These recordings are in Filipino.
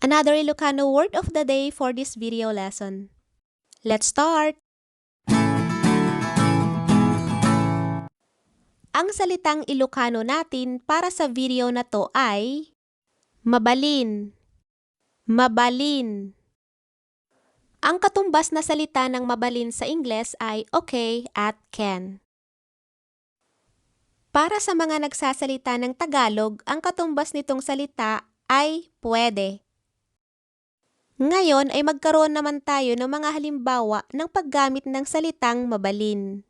Another Ilocano word of the day for this video lesson. Let's start! Ang salitang Ilocano natin para sa video na to ay mabalin, mabalin. Ang katumbas na salita ng mabalin sa Ingles ay okay at can. Para sa mga nagsasalita ng Tagalog, ang katumbas nitong salita ay pwede. Ngayon ay magkaroon naman tayo ng mga halimbawa ng paggamit ng salitang mabalin.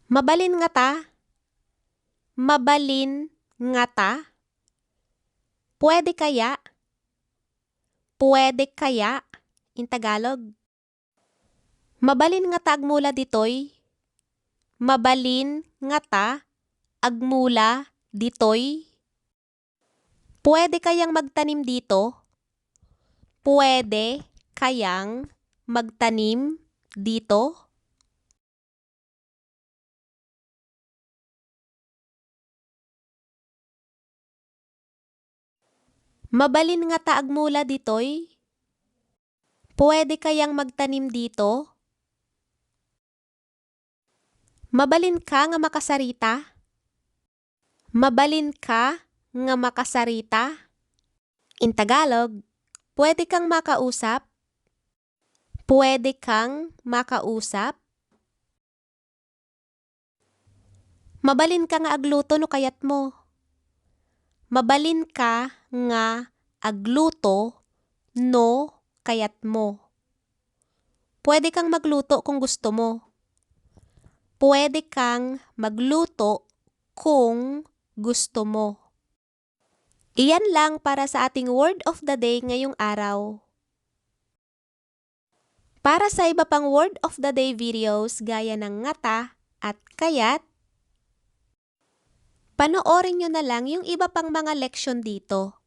Mabalin nga ta, mabalin nga ta, pwede kaya in Tagalog. Mabalin nga ta agmula ditoy, mabalin nga ta agmula ditoy. Pwede kayang magtanim dito, pwede kayang magtanim dito. Mabalin nga ta agmula ditoy, pwede kayang magtanim dito. Mabalin ka nga makasarita, mabalin ka nga makasarita. In Tagalog, pwede kang makausap, pwede kang makausap. Mabalin ka nga agluto no kayat mo, mabalin ka nga agluto no kayat mo. Pwede kang magluto kung gusto mo. Pwede kang magluto kung gusto mo. Iyan lang para sa ating word of the day ngayong araw. Para sa iba pang word of the day videos gaya ng ngata at kayat, panoorin nyo na lang yung iba pang mga leksyon dito.